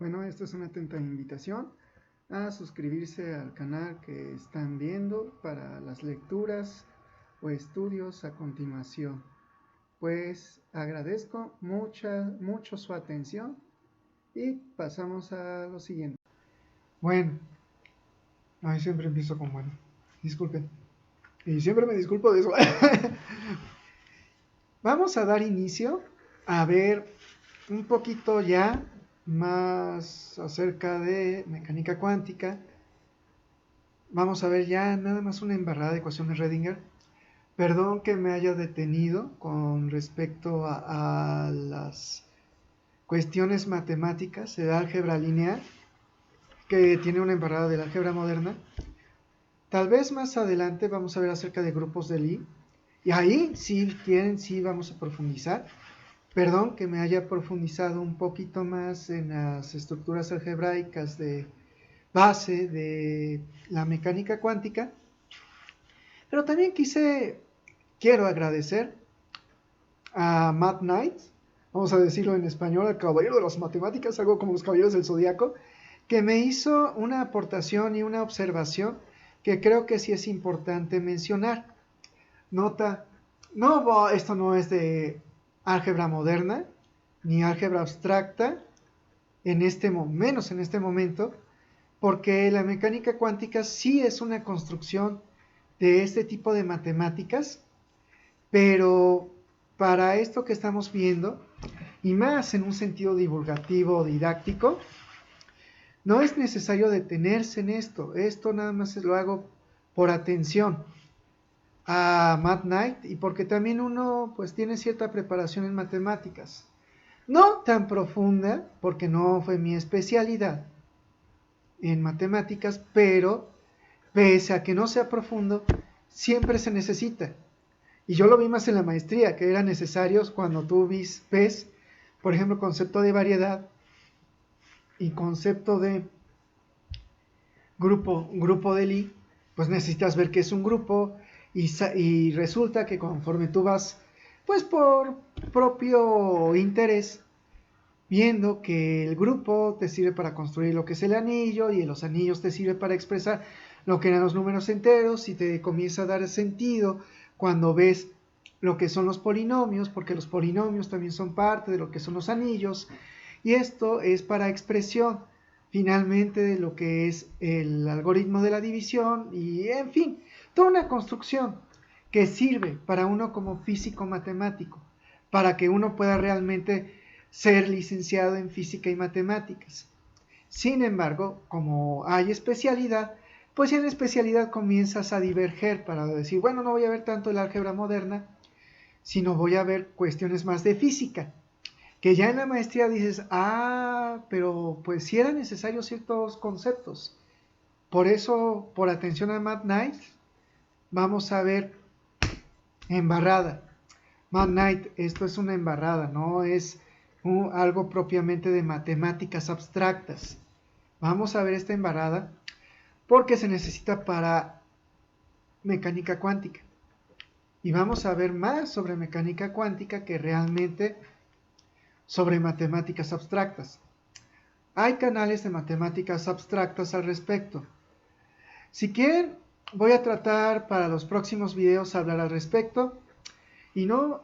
Bueno, esta es una atenta invitación a suscribirse al canal que están viendo para las lecturas o estudios a continuación. Pues agradezco mucho su atención y pasamos a lo siguiente. Bueno, ay, siempre empiezo con bueno. Disculpen. Y siempre me disculpo de eso. Vamos a dar inicio a ver un poquito ya más acerca de mecánica cuántica. Vamos a ver ya nada más una embarrada de ecuaciones Schrödinger. Perdón que me haya detenido con respecto a las cuestiones matemáticas de álgebra lineal, que tiene una embarrada de la álgebra moderna. Tal vez más adelante vamos a ver acerca de grupos de Lie. Y ahí, si quieren, sí vamos a profundizar. Perdón que me haya profundizado un poquito más en las estructuras algebraicas de base de la mecánica cuántica, pero también quiero agradecer a Matt Knight, vamos a decirlo en español, al caballero de las matemáticas, algo como los caballeros del zodiaco, que me hizo una aportación y una observación que creo que sí es importante mencionar. Nota, no, esto no es de álgebra moderna, ni álgebra abstracta, menos en este momento, porque la mecánica cuántica sí es una construcción de este tipo de matemáticas, pero para esto que estamos viendo, y más en un sentido divulgativo o didáctico, no es necesario detenerse en esto nada más lo hago por atención a Matt Knight y porque también uno pues tiene cierta preparación en matemáticas, no tan profunda porque no fue mi especialidad en matemáticas, pero pese a que no sea profundo, siempre se necesita. Y yo lo vi más en la maestría, que eran necesarios cuando tú ves, por ejemplo, concepto de variedad y concepto de grupo de Lie, pues necesitas ver qué es un grupo y resulta que conforme tú vas, pues por propio interés, viendo que el grupo te sirve para construir lo que es el anillo y los anillos te sirve para expresar lo que eran los números enteros y te comienza a dar sentido cuando ves lo que son los polinomios, porque los polinomios también son parte de lo que son los anillos, y esto es para expresión finalmente de lo que es el algoritmo de la división y en fin, toda una construcción que sirve para uno como físico matemático, para que uno pueda realmente ser licenciado en física y matemáticas. Sin embargo, como hay especialidad, pues ya en la especialidad comienzas a diverger para decir, bueno, no voy a ver tanto el álgebra moderna, sino voy a ver cuestiones más de física, que ya en la maestría dices, pero pues sí eran necesarios ciertos conceptos. Por eso, por atención a Matt Knight, vamos a ver embarrada. Matt Knight, esto es una embarrada, no es algo propiamente de matemáticas abstractas. Vamos a ver esta embarrada porque se necesita para mecánica cuántica. Y vamos a ver más sobre mecánica cuántica que realmente sobre matemáticas abstractas. Hay canales de matemáticas abstractas al respecto. Si quieren, voy a tratar para los próximos videos hablar al respecto. Y no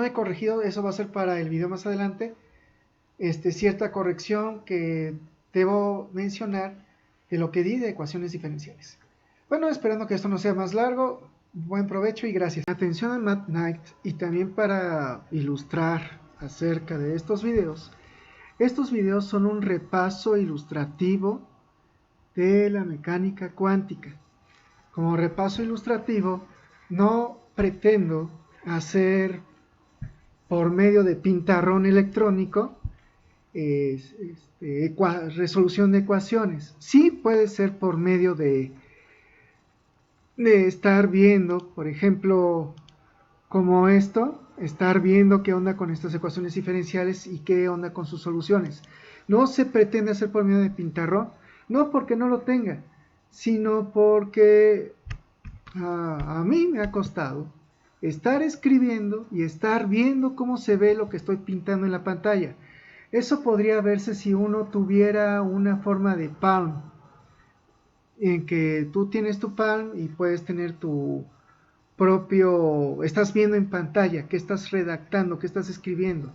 he corregido, eso va a ser para el video más adelante, cierta corrección que debo mencionar de lo que di de ecuaciones diferenciales. Bueno, esperando que esto no sea más largo, buen provecho y gracias. Atención a Matt Knight y también para ilustrar acerca de estos videos son un repaso ilustrativo de la mecánica cuántica. Como repaso ilustrativo, no pretendo hacer por medio de pintarrón electrónico resolución de ecuaciones. Sí puede ser por medio de estar viendo, por ejemplo, como esto, estar viendo qué onda con estas ecuaciones diferenciales y qué onda con sus soluciones. No se pretende hacer por medio de pintarrón, no porque no lo tenga, sino porque a mí me ha costado estar escribiendo y estar viendo cómo se ve lo que estoy pintando en la pantalla. Eso podría verse si uno tuviera una forma de Palm, en que tú tienes tu Palm y puedes tener tu propio, estás viendo en pantalla, qué estás redactando, qué estás escribiendo.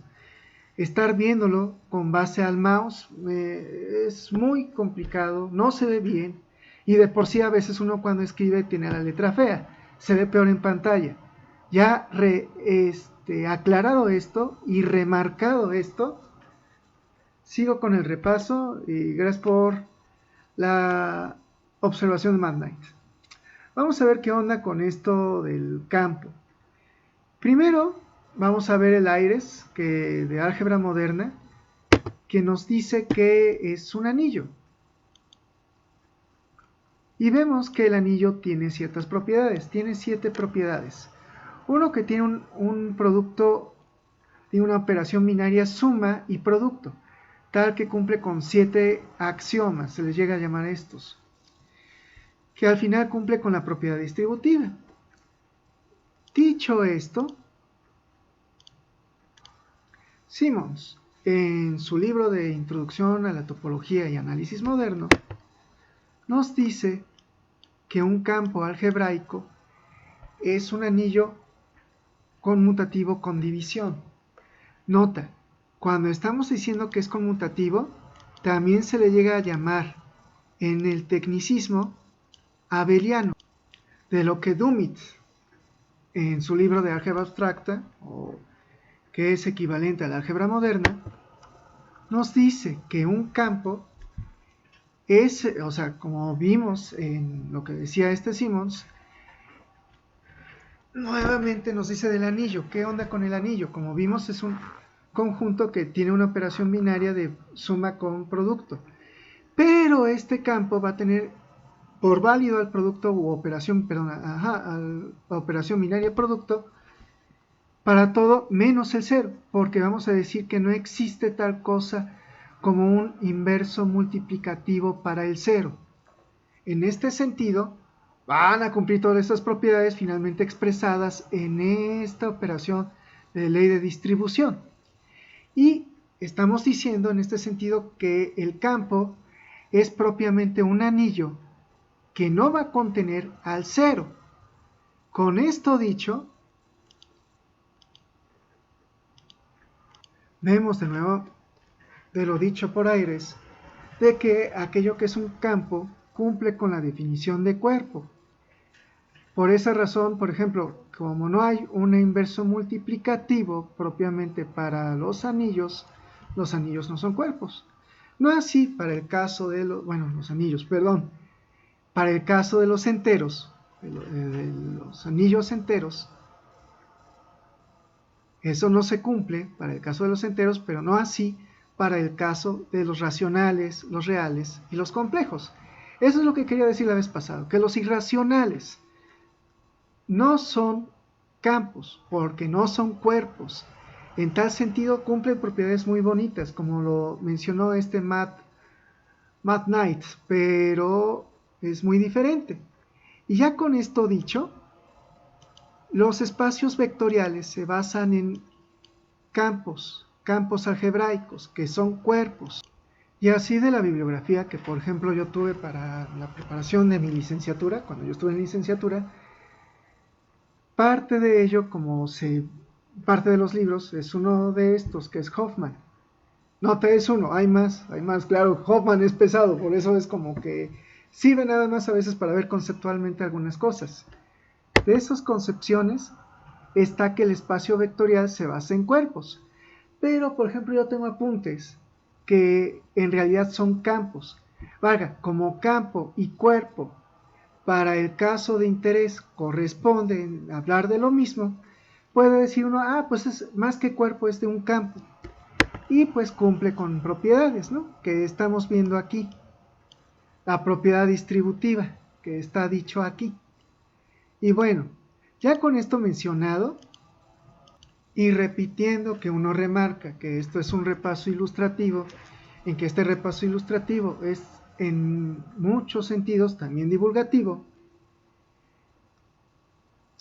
Estar viéndolo con base al mouse es muy complicado, no se ve bien, y de por sí a veces uno cuando escribe tiene la letra fea, se ve peor en pantalla. Ya aclarado esto y remarcado esto, sigo con el repaso y gracias por la observación de Mad Knight. Vamos a ver qué onda con esto del campo. Primero vamos a ver el Aires de álgebra moderna, que nos dice que es un anillo. Y vemos que el anillo tiene ciertas propiedades, tiene 7 propiedades. Uno, que tiene un producto, tiene una operación binaria suma y producto, tal que cumple con 7 axiomas, se les llega a llamar estos, que al final cumple con la propiedad distributiva. Dicho esto, Simons, en su libro de Introducción a la Topología y Análisis Moderno, nos dice que un campo algebraico es un anillo conmutativo con división. Nota, cuando estamos diciendo que es conmutativo, también se le llega a llamar en el tecnicismo abeliano, de lo que Dummit, en su libro de álgebra abstracta, que es equivalente a la álgebra moderna, nos dice que un campo es, o sea, como vimos en lo que decía Simons, nuevamente nos dice del anillo. ¿Qué onda con el anillo? Como vimos, es un conjunto que tiene una operación binaria de suma con producto. Pero este campo va a tener por válido al producto u operación, perdón, a la operación binaria producto para todo menos el cero, porque vamos a decir que no existe tal cosa como un inverso multiplicativo para el cero. En este sentido, van a cumplir todas estas propiedades finalmente expresadas en esta operación de ley de distribución. Y estamos diciendo en este sentido que el campo es propiamente un anillo que no va a contener al cero. Con esto dicho, vemos de nuevo de lo dicho por Aires, de que aquello que es un campo cumple con la definición de cuerpo. Por esa razón, por ejemplo, como no hay un inverso multiplicativo propiamente para los anillos no son cuerpos. No así para el caso de los anillos, perdón, para el caso de los enteros, de los anillos enteros, eso no se cumple para el caso de los enteros, pero no así para el caso de los racionales, los reales y los complejos. Eso es lo que quería decir la vez pasada, que los irracionales no son campos, porque no son cuerpos. En tal sentido cumplen propiedades muy bonitas, como lo mencionó Matt Knight, pero es muy diferente. Y ya con esto dicho, los espacios vectoriales se basan en campos algebraicos, que son cuerpos. Y así de la bibliografía que, por ejemplo, yo tuve para la preparación de mi licenciatura, cuando yo estuve en licenciatura, parte de ello, parte de los libros, es uno de estos, que es Hoffman. Nota, es uno, hay más, claro, Hoffman es pesado, por eso es como que sirve nada más a veces para ver conceptualmente algunas cosas. De esas concepciones está que el espacio vectorial se basa en cuerpos, pero por ejemplo yo tengo apuntes que en realidad son campos. Valga, como campo y cuerpo para el caso de interés corresponde hablar de lo mismo, puede decir uno, pues es más que cuerpo, es de un campo. Y pues cumple con propiedades, ¿no? Que estamos viendo aquí. La propiedad distributiva, que está dicho aquí. Y bueno, ya con esto mencionado, y repitiendo que uno remarca que esto es un repaso ilustrativo, en que este repaso ilustrativo es en muchos sentidos también divulgativo,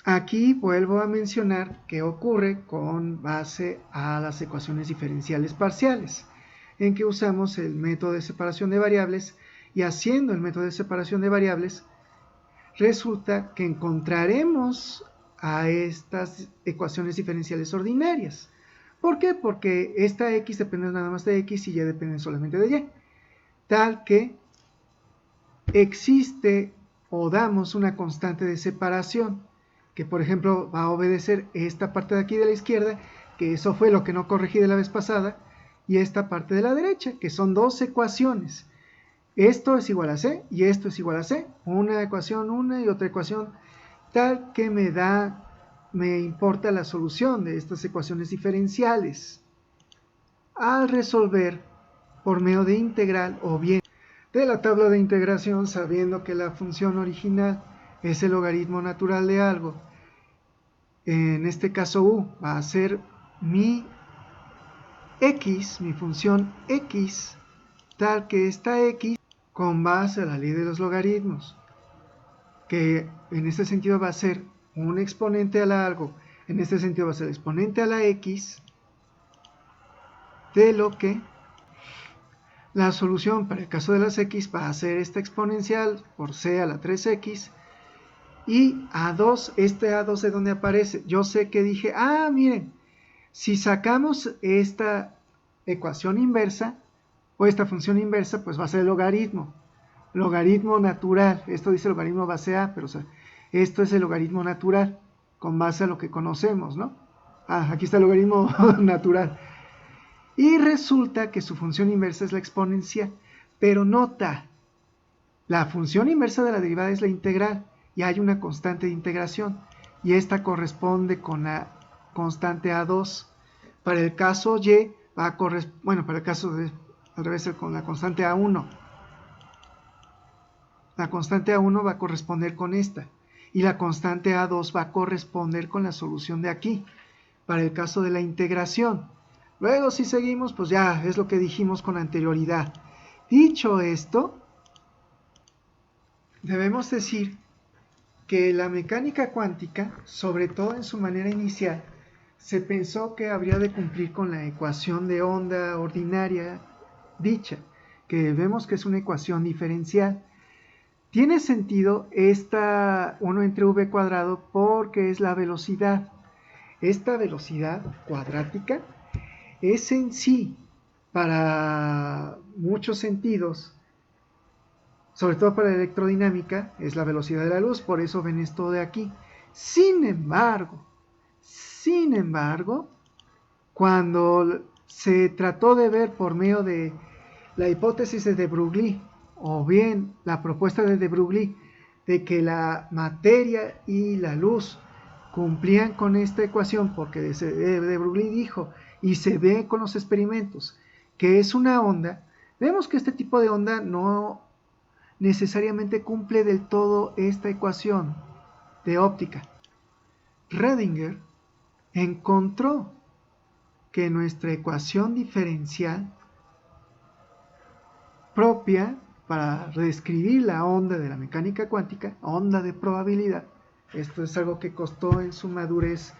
aquí vuelvo a mencionar qué ocurre con base a las ecuaciones diferenciales parciales. en que usamos el método de separación de variables, y haciendo el método de separación de variables, resulta que encontraremos a estas ecuaciones diferenciales ordinarias. ¿Por qué? Porque esta x depende nada más de x y y depende solamente de y. Tal que existe o damos una constante de separación, que por ejemplo va a obedecer esta parte de aquí de la izquierda, que eso fue lo que no corregí de la vez pasada, y esta parte de la derecha, que son dos ecuaciones. Esto es igual a c y esto es igual a c, una ecuación, una y otra ecuación, tal que me importa la solución de estas ecuaciones diferenciales. Al resolver por medio de integral o bien de la tabla de integración, sabiendo que la función original es el logaritmo natural de algo, en este caso u va a ser mi x, mi función x, tal que esta x con base a la ley de los logaritmos, que en este sentido va a ser un exponente a la algo, en este sentido va a ser exponente a la x, de lo que la solución para el caso de las x va a ser esta exponencial por c a la 3x, y A2, este A2 de donde aparece, yo sé que dije, miren, si sacamos esta ecuación inversa, o esta función inversa, pues va a ser el logaritmo natural, esto dice logaritmo base A, pero o sea, esto es el logaritmo natural, con base a lo que conocemos, ¿no? Aquí está el logaritmo natural. Y resulta que su función inversa es la exponencial, pero nota, la función inversa de la derivada es la integral, y hay una constante de integración, y esta corresponde con la constante A2. Para el caso y va a corresponder, bueno, para el caso de, al revés, con la constante A1. La constante A1 va a corresponder con esta, y la constante A2 va a corresponder con la solución de aquí, para el caso de la integración. Luego, si seguimos, pues ya es lo que dijimos con anterioridad. Dicho esto, debemos decir que la mecánica cuántica, sobre todo en su manera inicial, se pensó que habría de cumplir con la ecuación de onda ordinaria dicha, que vemos que es una ecuación diferencial. Tiene sentido esta 1 entre v cuadrado porque es la velocidad. Esta velocidad cuadrática es en sí, para muchos sentidos, sobre todo para la electrodinámica, es la velocidad de la luz, por eso ven esto de aquí. Sin embargo, cuando se trató de ver por medio de la hipótesis de de Broglie, o bien la propuesta de de Broglie, de que la materia y la luz cumplían con esta ecuación, porque de Broglie dijo, y se ve con los experimentos, que es una onda, vemos que este tipo de onda no necesariamente cumple del todo esta ecuación de óptica. Redinger encontró que nuestra ecuación diferencial propia para describir la onda de la mecánica cuántica, onda de probabilidad, esto es algo que costó en su madurez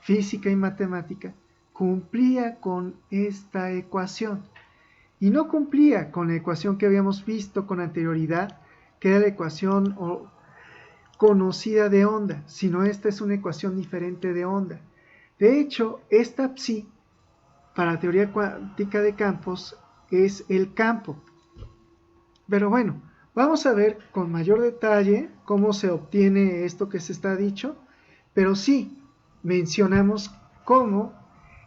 física y matemática, cumplía con esta ecuación. Y no cumplía con la ecuación que habíamos visto con anterioridad, que era la ecuación conocida de onda, sino esta es una ecuación diferente de onda. De hecho, esta psi, para la teoría cuántica de campos, es el campo. Pero bueno, vamos a ver con mayor detalle cómo se obtiene esto que se está dicho, pero sí mencionamos cómo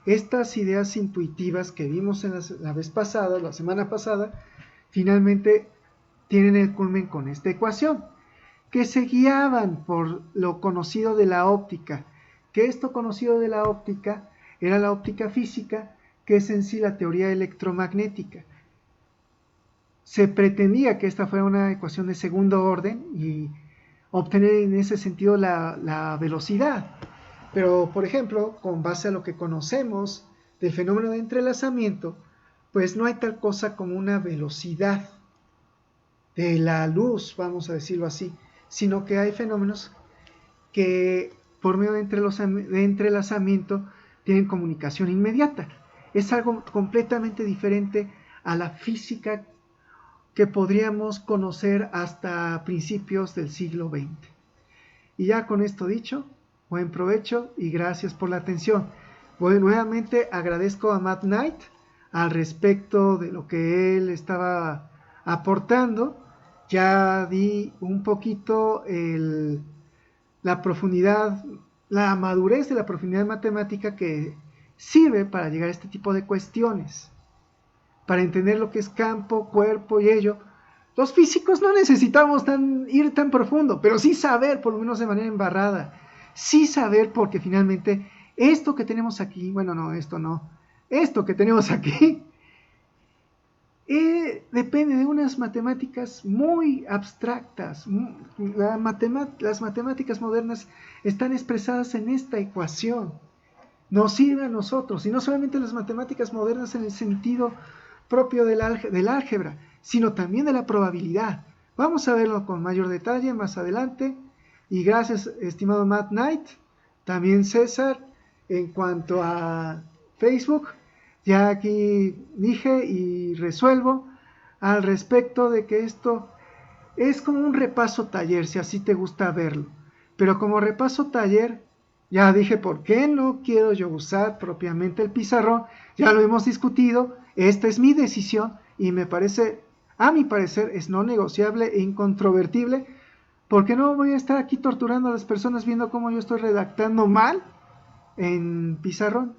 estas ideas intuitivas que vimos en la vez pasada, la semana pasada, finalmente tienen el culmen con esta ecuación, que se guiaban por lo conocido de la óptica, que esto conocido de la óptica era la óptica física, que es en sí la teoría electromagnética. Se pretendía que esta fuera una ecuación de segundo orden y obtener en ese sentido la velocidad. Pero, por ejemplo, con base a lo que conocemos del fenómeno de entrelazamiento, pues no hay tal cosa como una velocidad de la luz, vamos a decirlo así, sino que hay fenómenos que por medio de entrelazamiento tienen comunicación inmediata. Es algo completamente diferente a la física que podríamos conocer hasta principios del siglo XX. Y ya con esto dicho, buen provecho y gracias por la atención. Nuevamente agradezco a Matt Knight al respecto de lo que él estaba aportando. Ya di un poquito la profundidad, la madurez de la profundidad matemática que sirve para llegar a este tipo de cuestiones, para entender lo que es campo, cuerpo y ello. Los físicos no necesitamos ir tan profundo, pero sí saber, por lo menos de manera embarrada, sí saber porque finalmente esto que tenemos aquí, bueno, no, esto que tenemos aquí, depende de unas matemáticas muy abstractas. Las matemáticas modernas están expresadas en esta ecuación. Nos sirve a nosotros, y no solamente las matemáticas modernas en el sentido propio del álgebra, sino también de la probabilidad. Vamos a verlo con mayor detalle más adelante. Y gracias, estimado Matt Knight, también César, en cuanto a Facebook, ya aquí dije y resuelvo al respecto de que esto es como un repaso taller, si así te gusta verlo. Pero como repaso taller, ya dije por qué no quiero yo usar propiamente el pizarrón, ya lo hemos discutido, esta es mi decisión y me parece, a mi parecer, es no negociable e incontrovertible, porque no voy a estar aquí torturando a las personas viendo cómo yo estoy redactando mal en pizarrón.